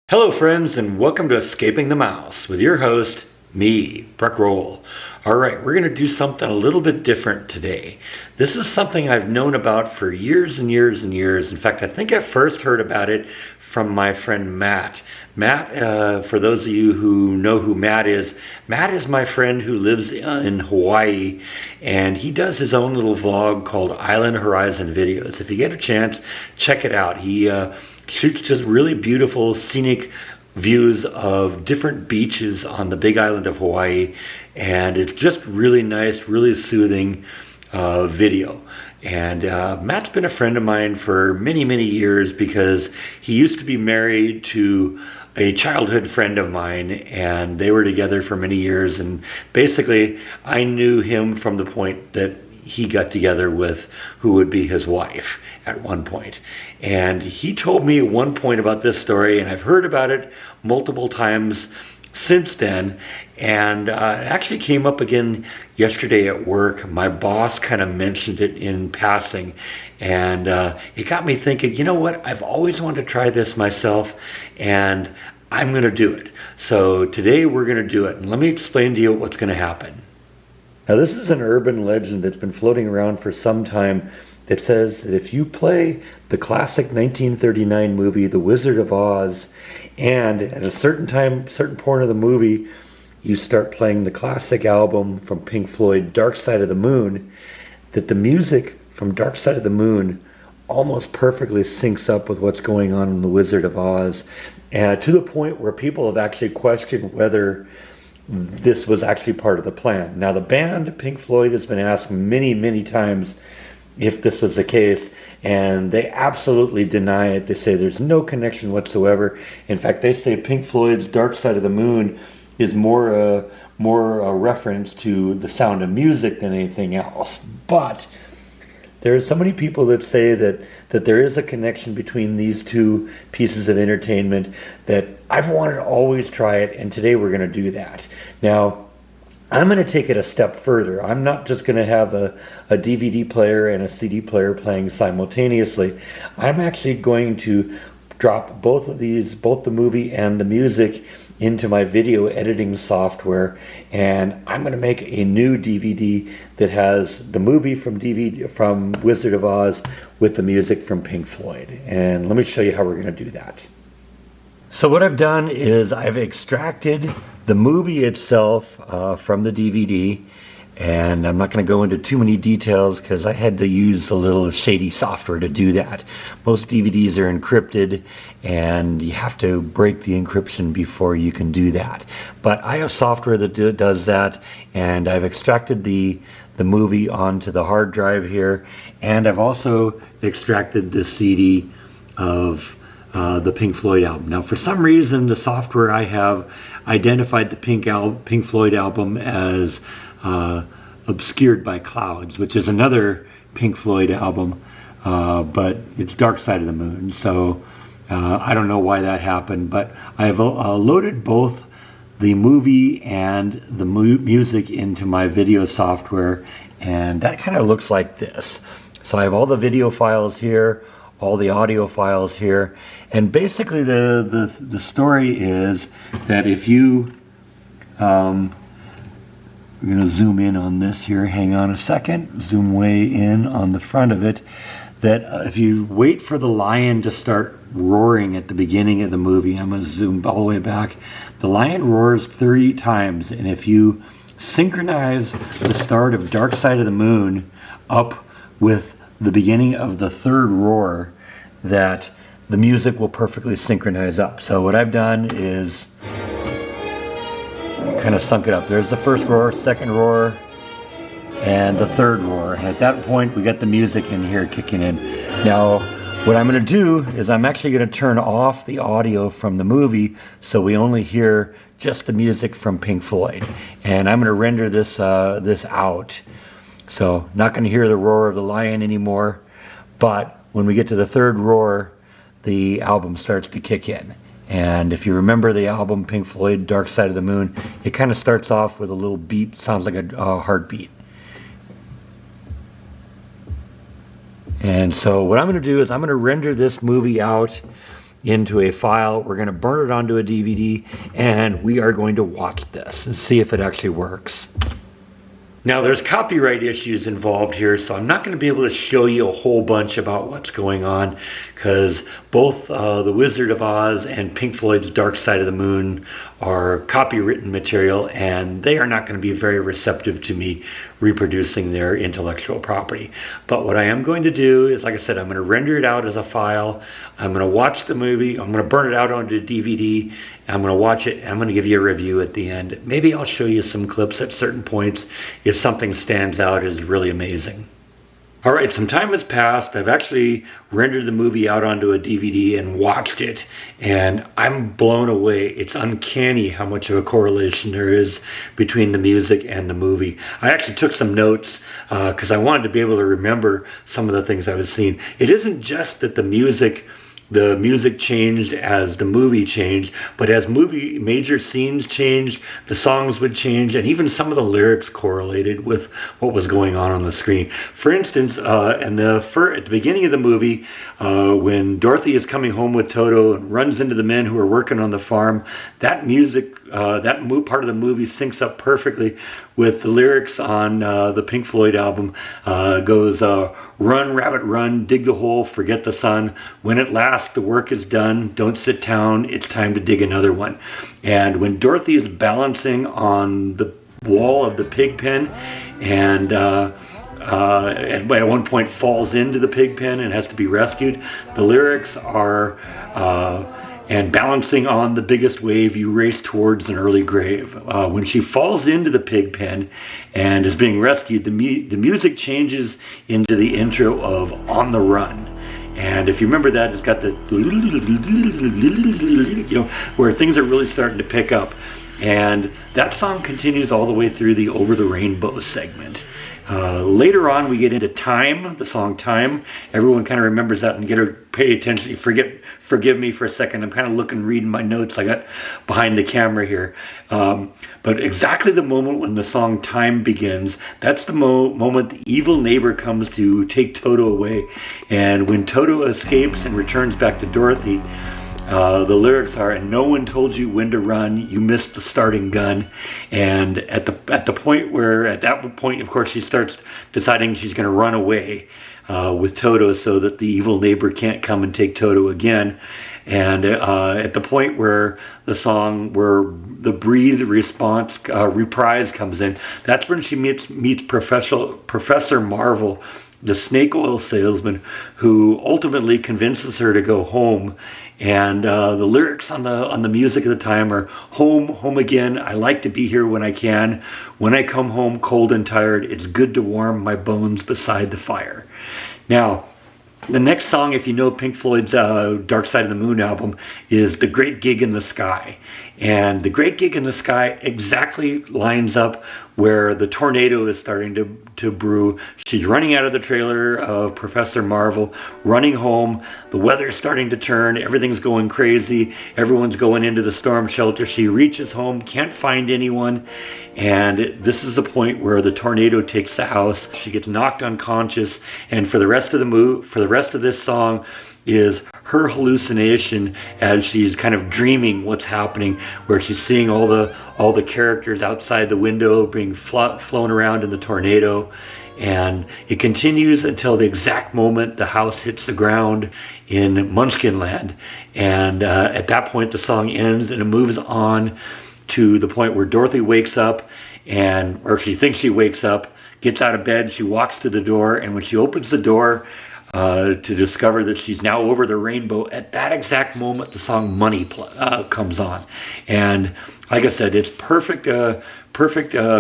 Hello friends, and welcome to Escaping the Mouse with your host, me, Breck Roll. Alright, we're going to do something a little bit different today. This is something I've known about for years and years and years. In fact, I think I first heard about it from my friend Matt. Matt, for those of you who know who Matt is my friend who lives in Hawaii, and he does his own little vlog called Island Horizon Videos. If you get a chance, check it out. He shoots just really beautiful scenic views of different beaches on the big island of Hawaii, and it's just really nice, really soothing video. And Matt's been a friend of mine for many years because he used to be married to a childhood friend of mine, and they were together for many years, and basically I knew him from the point that he got together with who would be his wife at one point. And he told me at one point about this story, and I've heard about it multiple times since then, and it actually came up again yesterday at work. My boss kind of mentioned it in passing, and it got me thinking, you know what, I've always wanted to try this myself, and I'm going to do it. So today we're going to do it, and let me explain to you what's going to happen. Now, this is an urban legend that's been floating around for some time that says that if you play the classic 1939 movie, The Wizard of Oz, and at a certain point of the movie, you start playing the classic album from Pink Floyd, Dark Side of the Moon, that the music from Dark Side of the Moon almost perfectly syncs up with what's going on in The Wizard of Oz, and to the point where people have actually questioned whether this was actually part of the plan. Now, the band Pink Floyd has been asked many times if this was the case, and they absolutely deny it. They say there's no connection whatsoever. In fact, they say Pink Floyd's Dark Side of the Moon is more a reference to The Sound of Music than anything else. But there are so many people that say that there is a connection between these two pieces of entertainment that I've wanted to always try it, and today we're going to do that. Now, I'm going to take it a step further. I'm not just going to have a DVD player and a CD player playing simultaneously. I'm actually going to drop both of these, both the movie and the music, into my video editing software, and I'm going to make a new DVD that has the movie from Wizard of Oz with the music from Pink Floyd. And let me show you how we're going to do that. So what I've done is I've extracted the movie itself from the DVD, and I'm not going to go into too many details because I had to use a little shady software to do that. Most DVDs are encrypted, and you have to break the encryption before you can do that. But I have software that does that, and I've extracted the movie onto the hard drive here, and I've also extracted the CD of the Pink Floyd album. Now, for some reason, the software I have identified the Pink Floyd album as Obscured by Clouds, which is another Pink Floyd album, but it's Dark Side of the Moon. So I don't know why that happened, but I have loaded both the movie and the music into my video software, and that kind of looks like this. So I have all the video files here, all the audio files here, and basically the story is that if you I'm going to zoom in on this here, hang on a second, zoom way in on the front of it, that if you wait for the lion to start roaring at the beginning of the movie, I'm going to zoom all the way back, the lion roars 3 times, and if you synchronize the start of Dark Side of the Moon up with the beginning of the 3rd roar, that the music will perfectly synchronize up. So what I've done is kind of sunk it up. There's the 1st roar, 2nd roar, and the 3rd roar. And at that point, we got the music in here kicking in. Now, what I'm going to do is I'm actually going to turn off the audio from the movie so we only hear just the music from Pink Floyd. And I'm going to render this out. So, not going to hear the roar of the lion anymore, but when we get to the 3rd roar, the album starts to kick in. And if you remember the album Pink Floyd, Dark Side of the Moon, it kind of starts off with a little beat, sounds like a heartbeat. And so what I'm going to do is I'm going to render this movie out into a file. We're going to burn it onto a DVD, and we are going to watch this and see if it actually works. Now, there's copyright issues involved here, so I'm not going to be able to show you a whole bunch about what's going on, because both The Wizard of Oz and Pink Floyd's Dark Side of the Moon are copywritten material, and they are not going to be very receptive to me reproducing their intellectual property. But what I am going to do is, like I said, I'm going to render it out as a file. I'm going to watch the movie. I'm going to burn it out onto DVD. I'm going to watch it, and I'm going to give you a review at the end. Maybe I'll show you some clips at certain points if something stands out as really amazing. All right, some time has passed. I've actually rendered the movie out onto a DVD and watched it, and I'm blown away. It's uncanny how much of a correlation there is between the music and the movie. I actually took some notes because I wanted to be able to remember some of the things I was seeing. It isn't just that the music changed as the movie changed, but as major scenes changed, the songs would change, and even some of the lyrics correlated with what was going on the screen. For instance, at the beginning of the movie, when Dorothy is coming home with Toto and runs into the men who are working on the farm, that music, part of the movie syncs up perfectly with the lyrics on the Pink Floyd album. Goes, run, rabbit, run, dig the hole, forget the sun. When at last the work is done, don't sit down, it's time to dig another one. And when Dorothy is balancing on the wall of the pig pen and at one point falls into the pig pen and has to be rescued, the lyrics are and balancing on the biggest wave, you race towards an early grave. When she falls into the pig pen and is being rescued, the music changes into the intro of On the Run. And if you remember that, it's got the, where things are really starting to pick up. And that song continues all the way through the Over the Rainbow segment. Later on, we get into Time, the song Time. Everyone kind of remembers that and pay attention. Forgive me for a second. I'm kind of reading my notes I got behind the camera here. But exactly the moment when the song Time begins, that's the moment the evil neighbor comes to take Toto away. And when Toto escapes and returns back to Dorothy, the lyrics are, and no one told you when to run, you missed the starting gun. And at that point, of course, she starts deciding she's going to run away with Toto so that the evil neighbor can't come and take Toto again. And at the point where the Breathe response reprise comes in, that's when she meets Professor Marvel, the snake oil salesman, who ultimately convinces her to go home. And the lyrics on the music at the time are, home, home again, I like to be here when I can. When I come home cold and tired, it's good to warm my bones beside the fire. Now, the next song, if you know Pink Floyd's Dark Side of the Moon album, is The Great Gig in the Sky. And The Great Gig in the Sky exactly lines up where the tornado is starting to brew. She's running out of the trailer of Professor Marvel, running home. The weather's starting to turn. Everything's going crazy. Everyone's going into the storm shelter. She reaches home, can't find anyone. And this is the point where the tornado takes the house. She gets knocked unconscious. And for the rest of this song is her hallucination as she's kind of dreaming what's happening, where she's seeing all the characters outside the window being flown around in the tornado. And it continues until the exact moment the house hits the ground in Munchkin Land. And at that point the song ends and it moves on to the point where Dorothy wakes up, or she thinks she wakes up, gets out of bed, she walks to the door, and when she opens the door to discover that she's now over the rainbow, at that exact moment the song Money comes on. And like I said, it's perfect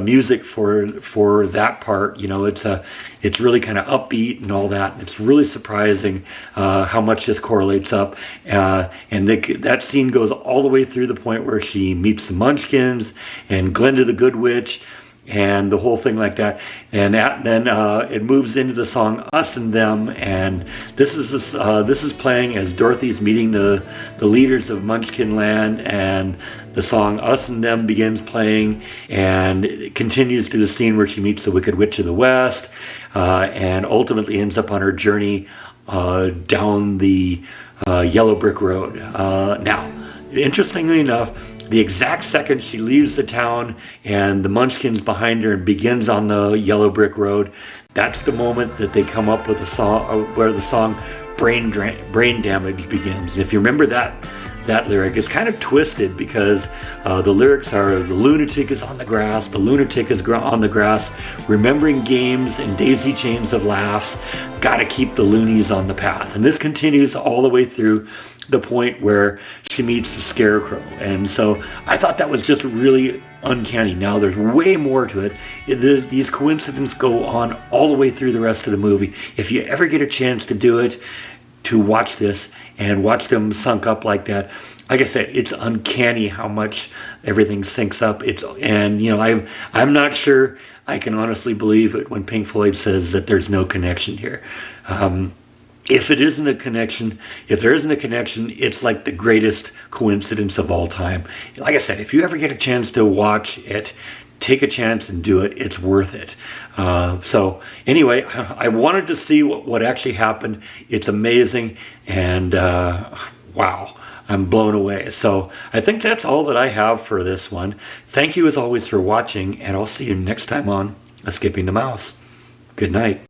music for that part. It's really kind of upbeat and all that. It's really surprising how much this correlates up. And that scene goes all the way through the point where she meets the Munchkins and Glinda the Good Witch and the whole thing like that. And then it moves into the song Us and Them, and this is playing as Dorothy's meeting the leaders of Munchkin Land, and the song Us and Them begins playing, and it continues to the scene where she meets the Wicked Witch of the West, and ultimately ends up on her journey down the yellow brick road. Now, interestingly enough, the exact second she leaves the town and the Munchkins behind her and begins on the yellow brick road, that's the moment that they come up with a song where the song brain damage begins. And if you remember that lyric, is kind of twisted because the lyrics are, the lunatic is on the grass, the lunatic is on the grass, remembering games and daisy chains of laughs, gotta keep the loonies on the path. And this continues all the way through the point where she meets the scarecrow. And so I thought that was just really uncanny. Now there's way more to it. These coincidences go on all the way through the rest of the movie. If you ever get a chance to do it, to watch this and watch them sunk up like that, like I said, it's uncanny how much everything syncs up. And you know, I'm not sure I can honestly believe it when Pink Floyd says that there's no connection here. If there isn't a connection, it's like the greatest coincidence of all time. Like I said, if you ever get a chance to watch it, take a chance and do it. It's worth it. So anyway, I wanted to see what actually happened. It's amazing, and wow, I'm blown away. So I think that's all that I have for this one. Thank you as always for watching, and I'll see you next time on Escaping the Mouse. Good night.